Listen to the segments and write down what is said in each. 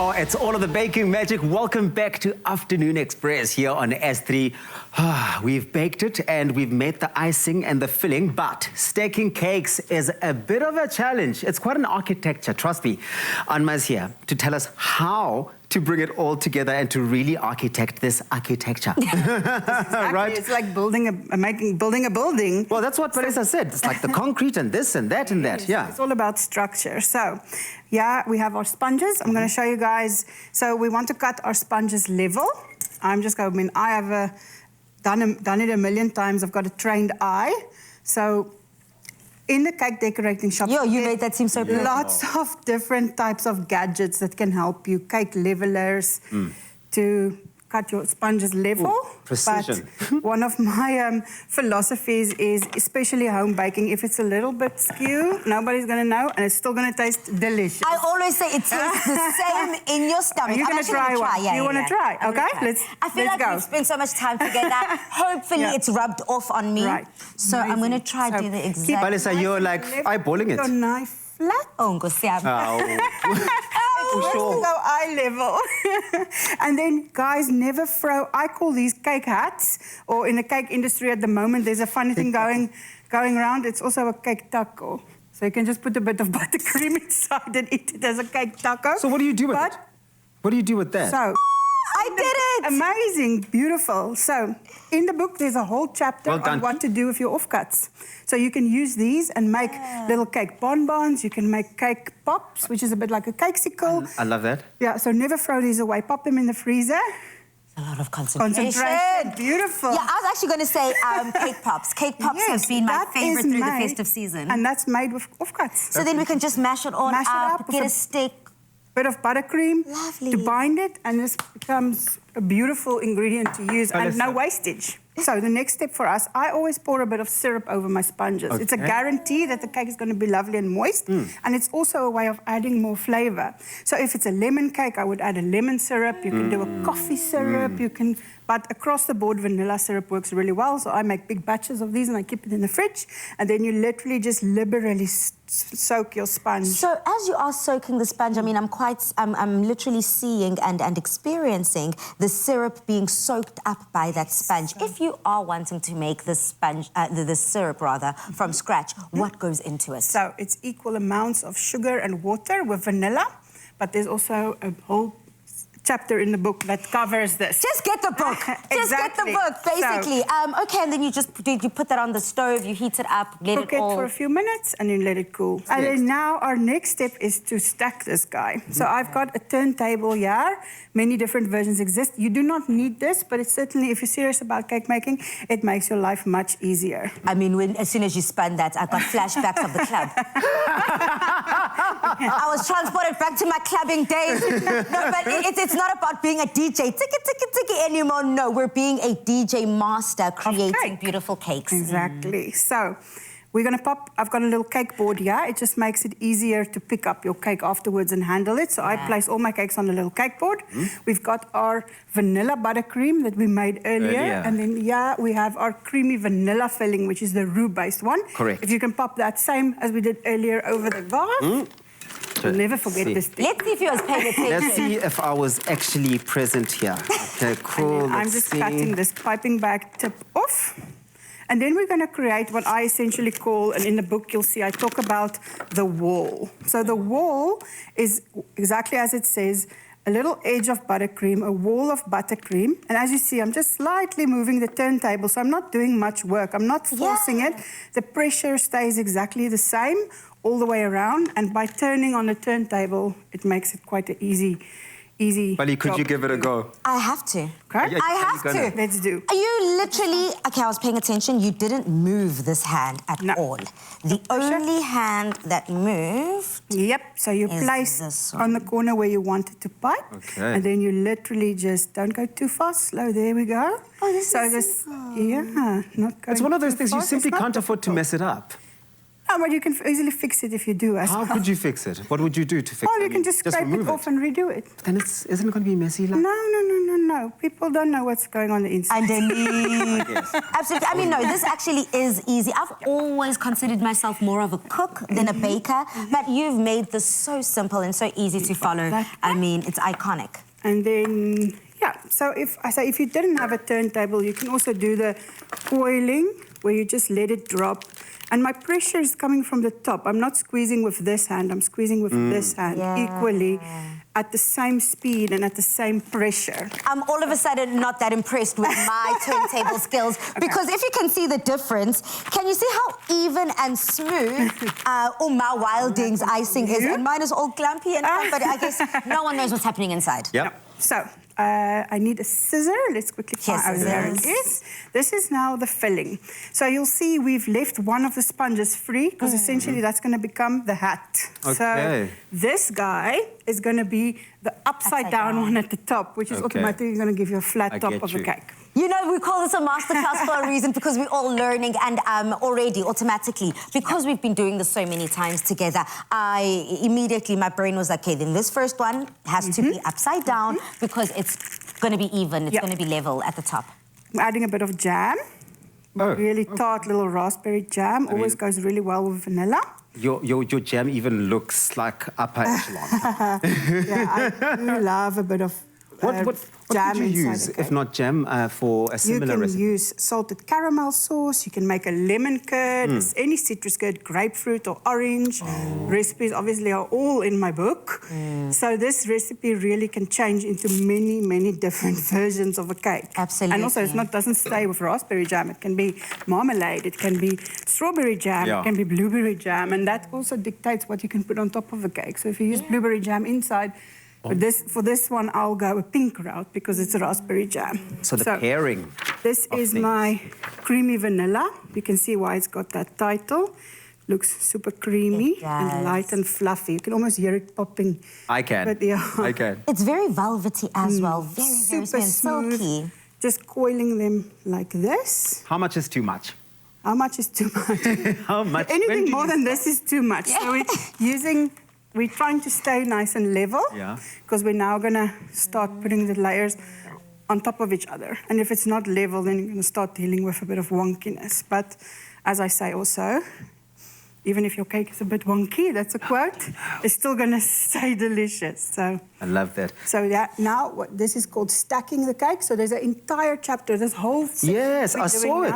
Oh, it's all of the baking magic. Welcome back to Afternoon Express here on S3. We've baked it and we've made the icing and the filling, but staking cakes is a bit of a challenge. It's quite an architecture, trust me. Anma's here to tell us how to bring it all together and to really architect this architecture. Exactly. Right? It's like building a building. Well, that's what Vanessa said. It's like the concrete and this and that and that. Yeah. It's all about structure. So, yeah, we have our sponges. I'm going to show you guys. So we want to cut our sponges level. I'm just going, I have done it a million times. I've got a trained eye. So in the cake decorating shop, you made that seem so perfect. Lots of different types of gadgets that can help you. Cake levelers to cut your sponges level. Ooh, precision. But one of my philosophies is, especially home baking, if it's a little bit skew, nobody's going to know, and it's still going to taste delicious. I always say it tastes the same in your stomach. Are you going to try one? Yeah, you want to try? Okay, I feel like we've spent so much time together. Hopefully it's rubbed off on me. Right. So I'm going to try to do the exact... Vanessa, you're like eyeballing it. Your knife flat. Oh, Sure. Go eye level. And then, guys, never throw... I call these cake hats, or in the cake industry at the moment, there's a funny thing going around. It's also a cake taco. So you can just put a bit of buttercream inside and eat it as a cake taco. So what do you do with it? What do you do with that? So... I did it! Amazing, beautiful. So, in the book, there's a whole chapter on what to do with your offcuts. So you can use these and make little cake bonbons. You can make cake pops, which is a bit like a cakesicle. I love that. Yeah, so never throw these away. Pop them in the freezer. A lot of concentration. Beautiful. Yeah, I was actually going to say cake pops. Cake pops have been my favourite through the festive season. And that's made with offcuts. So then we can just mash it all up, get a stick. Bit of buttercream Lovely. to bind it, and this becomes a beautiful ingredient to use and no wastage. So the next step for us, I always pour a bit of syrup over my sponges. Okay. It's a guarantee that the cake is going to be lovely and moist, and it's also a way of adding more flavour. So if it's a lemon cake, I would add a lemon syrup. You can do a coffee syrup. You can, but across the board, vanilla syrup works really well. So I make big batches of these and I keep it in the fridge, and then you literally just liberally soak your sponge. So as you are soaking the sponge, I mean, I'm literally seeing and experiencing the syrup being soaked up by that sponge. If you are wanting to make the sponge, the syrup rather, from scratch, what goes into it? So it's equal amounts of sugar and water with vanilla, but there's also a whole chapter in the book that covers this. Just get the book. Just get the book, basically. So, okay, and then you put that on the stove, you heat it up, let cook it for a few minutes, and then let it cool. And then now our next step is to stack this guy. So I've got a turntable here. Many different versions exist. You do not need this, but it's certainly, if you're serious about cake making, it makes your life much easier. I mean, as soon as you spun that, I got flashbacks of the club. I was transported back to my clubbing days. No, but it's not about being a DJ, ticky anymore. No, we're being a DJ master, creating beautiful cakes. Exactly. So we're going to pop, I've got a little cake board here. It just makes it easier to pick up your cake afterwards and handle it. So I place all my cakes on a little cake board. We've got our vanilla buttercream that we made earlier. And then, we have our creamy vanilla filling, which is the roux-based one. Correct. If you can pop that same as we did earlier over the vase. I'll never forget this thing. Let's see if you was paying attention. Let's see if I was actually present here. Okay, cool. I'm just cutting this piping bag tip off. And then we're going to create what I essentially call, and in the book you'll see I talk about the wall. So the wall is exactly as it says, a little edge of buttercream, a wall of buttercream. And as you see, I'm just slightly moving the turntable, so I'm not doing much work. I'm not forcing it. The pressure stays exactly the same all the way around, and by turning on the turntable, it makes it quite an easy Bali, could you give it a go? I have to. Okay? I have to. Let's do. You literally... Okay, I was paying attention. You didn't move this hand at all. The only hand that moved... Yep, so you place on the corner where you want it to pipe. Okay. And then you literally just don't go too fast, slow. There we go. Oh, this is simple. Yeah, not going It's one of those things you fast. simply can't afford to mess it up. Oh, but you can easily fix it if you do as How well. could you fix it? What would you do to fix it? Well, I you can mean, just scrape it remove off and redo it. Then isn't it going to be messy? Like? No. People don't know what's going on the inside. Underneath. Absolutely. I mean, no, this actually is easy. I've always considered myself more of a cook than a baker, but you've made this so simple and so easy to follow. I mean, it's iconic. And then, yeah, so if you didn't have a turntable, you can also do the coiling, where you just let it drop. And my pressure is coming from the top. I'm not squeezing with this hand, I'm squeezing with this hand equally at the same speed and at the same pressure. I'm all of a sudden not that impressed with my turntable skills, because if you can see the difference, can you see how even and smooth Uma Wilding's icing is? And mine is all clumpy and fun, but I guess no one knows what's happening inside. Yep. So, I need a scissor. Let's quickly find out where it is. This is now the filling. So you'll see we've left one of the sponges free, because essentially that's going to become the hat. Okay. So this guy is going to be the upside down one at the top, which is automatically going to give you a flat top of the cake. You know, we call this a masterclass for a reason, because we're all learning, and already, automatically, because we've been doing this so many times together, my brain was like, okay, then this first one has to be upside down, because it's going to be even, it's going to be level at the top. I'm adding a bit of jam. Really tart little raspberry jam. Always goes really well with vanilla. Your jam even looks like upper echelon. Yeah, I do love a bit of What jam could you inside use, the cake. if not jam, for a similar recipe? You can use salted caramel sauce. You can make a lemon curd, any citrus curd, grapefruit or orange. Recipes obviously are all in my book. So this recipe really can change into many, many different versions of a cake. Absolutely. And also it doesn't stay with raspberry jam. It can be marmalade, it can be strawberry jam, it can be blueberry jam. And that also dictates what you can put on top of the cake. So if you use blueberry jam inside, for this one, I'll go a pink route because it's a raspberry jam. So the pairing. This is my creamy vanilla. You can see why it's got that title. Looks super creamy and light and fluffy. You can almost hear it popping. I can. But yeah. I can. It's very velvety as well. Very, very Super smooth, smooth. silky. Just coiling them like this. How much is too much? How much is too much? How much? Anything more than this is too much. So we're trying to stay nice and level, because we're now going to start putting the layers on top of each other. And if it's not level, then you're going to start dealing with a bit of wonkiness. But as I say also, even if your cake is a bit wonky, that's a quote, it's still going to stay delicious. So I love that. So now this is called stacking the cake. So there's an entire chapter, this whole section Yes, I saw it.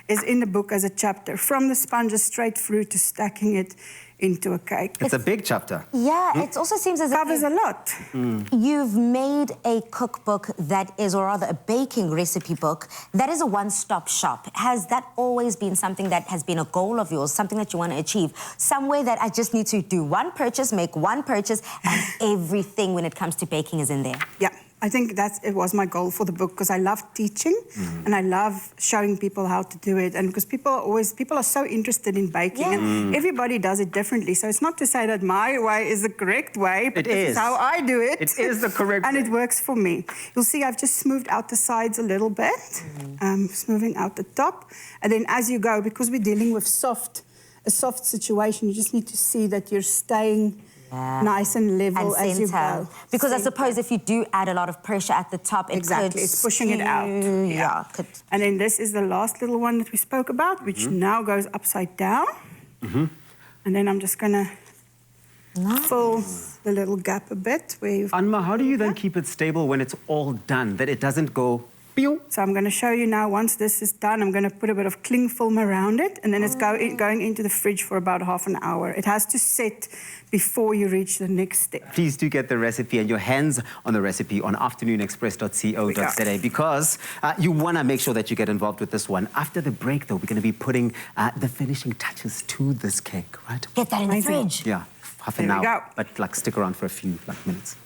is in the book as a chapter, from the sponges straight through to stacking it into a cake. It's a big chapter. Yeah, it also seems as if Covers a lot. you've made a cookbook that is, or rather a baking recipe book, that is a one-stop shop. Has that always been something that has been a goal of yours, something that you want to achieve? Somewhere that I just need to do one purchase, make one purchase, and everything when it comes to baking is in there. Yeah. I think it was my goal for the book, because I love teaching and I love showing people how to do it. And because people are so interested in baking, and everybody does it differently. So it's not to say that my way is the correct way, but this is how I do it. It is the correct and way. it works for me. You'll see I've just smoothed out the sides a little bit, smoothing out the top. And then as you go, because we're dealing with a soft situation, you just need to see that you're staying nice and level as you go. Because I suppose if you do add a lot of pressure at the top, it could it's pushing it out. And then this is the last little one that we spoke about, which now goes upside down. And then I'm just going to fill the little gap a bit. Anma, how do you then keep it stable when it's all done, that it doesn't go pew? So I'm going to show you now, once this is done, I'm going to put a bit of cling film around it, and then it's going into the fridge for about half an hour. It has to set before you reach the next step. Please do get the recipe and your hands on the recipe on afternoonexpress.co.za, because you want to make sure that you get involved with this one. After the break, though, we're going to be putting the finishing touches to this cake, right? Get that in the fridge. Yeah, half an There we hour. go. But stick around for a few minutes.